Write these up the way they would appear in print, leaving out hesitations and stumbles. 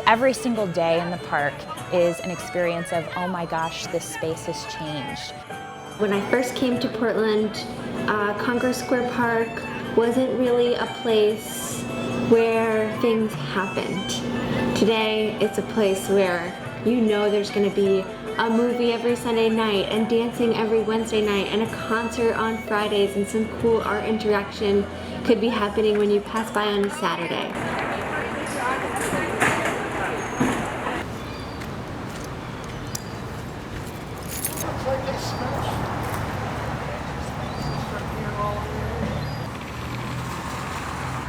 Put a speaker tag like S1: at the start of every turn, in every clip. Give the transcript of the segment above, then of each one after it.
S1: Every single day in the park is an experience of, oh my gosh, this space has changed.
S2: When I first came to Portland, Congress Square Park wasn't really a place where things happened. Today, it's a place where you know there's going to be a movie every Sunday night and dancing every Wednesday night and a concert on Fridays, and some cool art interaction could be happening when you pass by on a Saturday.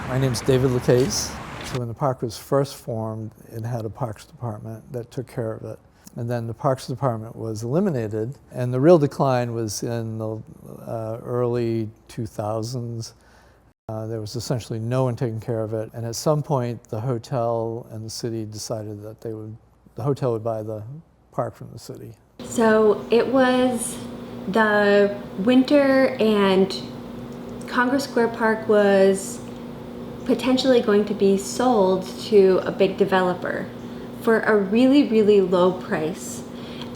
S3: My name's David Lacaze. So when the park was first formed, it had a Parks Department that took care of it. And then the Parks Department was eliminated, and the real decline was in the early 2000s. There was essentially no one taking care of it, and at some point the hotel and the city decided that the hotel would buy the park from the city.
S2: So it was the winter, and Congress Square Park was potentially going to be sold to a big developer for a really, really low price.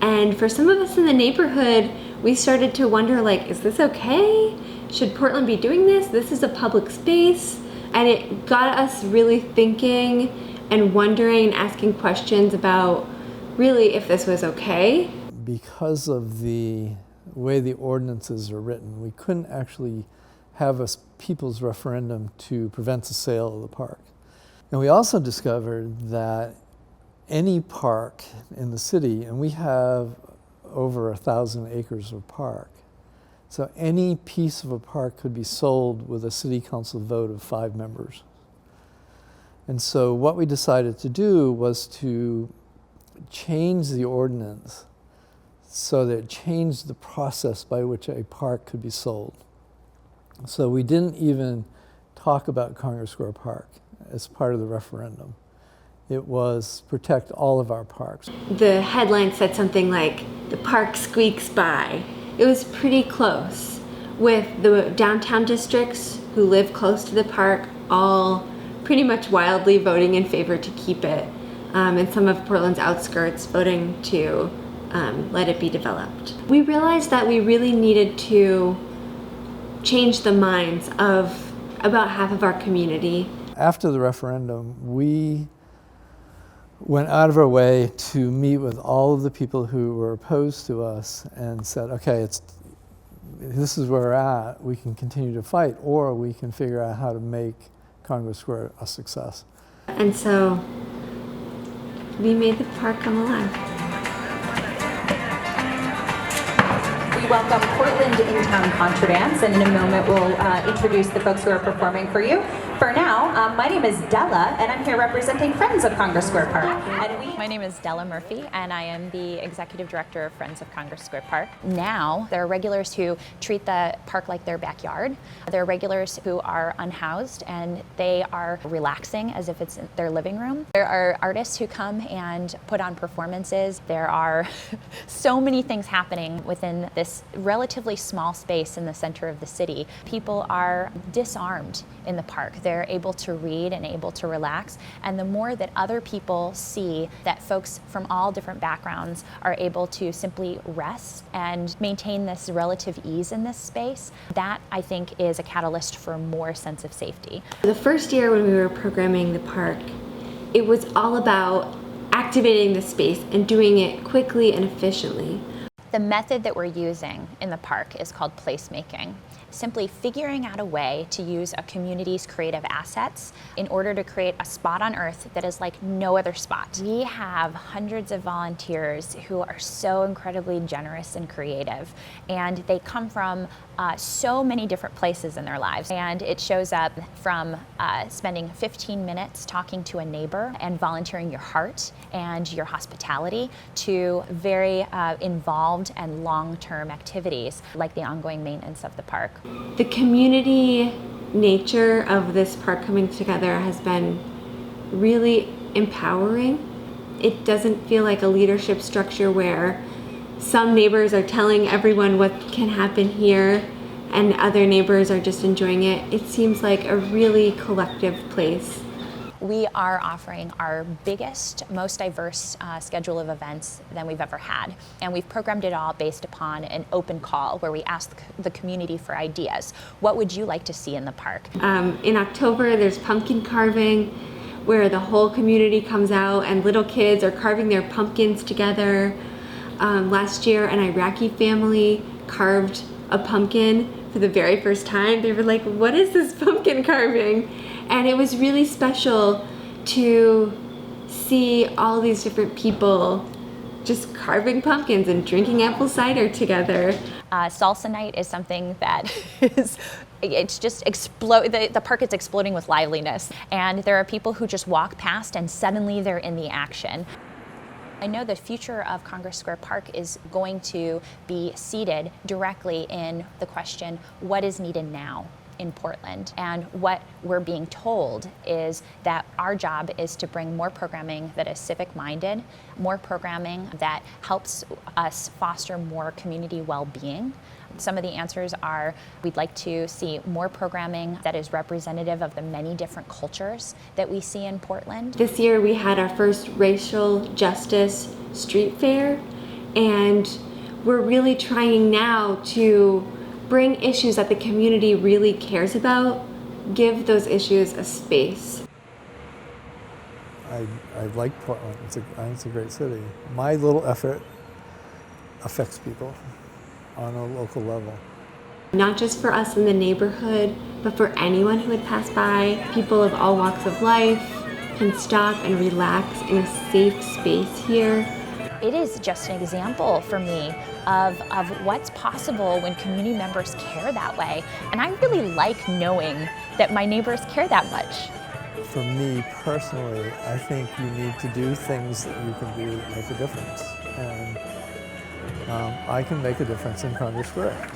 S2: And for some of us in the neighborhood, we started to wonder, like, is this okay? Should Portland be doing this? This is a public space. And it got us really thinking and wondering and asking questions about really if this was okay.
S3: Because of the way the ordinances are written, we couldn't actually have a people's referendum to prevent the sale of the park. And we also discovered that any park in the city, and we have over 1,000 acres of park, so any piece of a park could be sold with a city council vote of 5 members. And so what we decided to do was to change the ordinance so that it changed the process by which a park could be sold. So we didn't even talk about Congress Square Park as part of the referendum. It was protect all of our parks.
S2: The headline said something like, "The park squeaks by." It was pretty close, with the downtown districts who live close to the park all pretty much wildly voting in favor to keep it, and some of Portland's outskirts voting to let it be developed. We realized that we really needed to change the minds of about half of our community.
S3: After the referendum, we went out of our way to meet with all of the people who were opposed to us and said, okay, this is where we're at. We can continue to fight, or we can figure out how to make Congress Square a success.
S2: And so we made the park come alive.
S1: We welcome Portland In-Town Contra Dance, and in a moment we'll introduce the folks who are performing for you. For now, my name is Della, and I'm here representing Friends of Congress Square Park. My name is Della Murphy, and I am the Executive Director of Friends of Congress Square Park. Now, there are regulars who treat the park like their backyard. There are regulars who are unhoused, and they are relaxing as if it's their living room. There are artists who come and put on performances. There are so many things happening within this relatively small space in the center of the city. People are disarmed in the park. They're able to read and able to relax. And the more that other people see that folks from all different backgrounds are able to simply rest and maintain this relative ease in this space, that I think is a catalyst for more sense of safety.
S2: The first year when we were programming the park, it was all about activating the space and doing it quickly and efficiently.
S1: The method that we're using in the park is called placemaking. Simply figuring out a way to use a community's creative assets in order to create a spot on Earth that is like no other spot. We have hundreds of volunteers who are so incredibly generous and creative, and they come from so many different places in their lives. And it shows up from spending 15 minutes talking to a neighbor and volunteering your heart and your hospitality to very involved and long-term activities like the ongoing maintenance of the park.
S2: The community nature of this park coming together has been really empowering. It doesn't feel like a leadership structure where some neighbors are telling everyone what can happen here and other neighbors are just enjoying it. It seems like a really collective place.
S4: We are offering our biggest, most diverse schedule of events than we've ever had. And we've programmed it all based upon an open call where we ask the community for ideas. What would you like to see in the park?
S2: In October, there's pumpkin carving, where the whole community comes out and little kids are carving their pumpkins together. Last year, an Iraqi family carved a pumpkin for the very first time. They were like, "What is this pumpkin carving?" And it was really special to see all these different people just carving pumpkins and drinking apple cider together.
S4: Salsa night is something that is, it's just the park is exploding with liveliness. And there are people who just walk past and suddenly they're in the action. I know the future of Congress Square Park is going to be seated directly in the question, what is needed now in Portland? And what we're being told is that our job is to bring more programming that is civic-minded, more programming that helps us foster more community well-being. Some of the answers are, we'd like to see more programming that is representative of the many different cultures that we see in Portland.
S2: This year we had our first racial justice street fair, and we're really trying now to bring issues that the community really cares about, give those issues a space.
S3: I like Portland. I think it's a great city. My little effort affects people on a local level.
S2: Not just for us in the neighborhood, but for anyone who would pass by. People of all walks of life can stop and relax in a safe space here.
S4: It is just an example for me of what's possible when community members care that way. And I really like knowing that my neighbors care that much.
S3: For me personally, I think you need to do things that you can do that make a difference. And I can make a difference in Congress Square.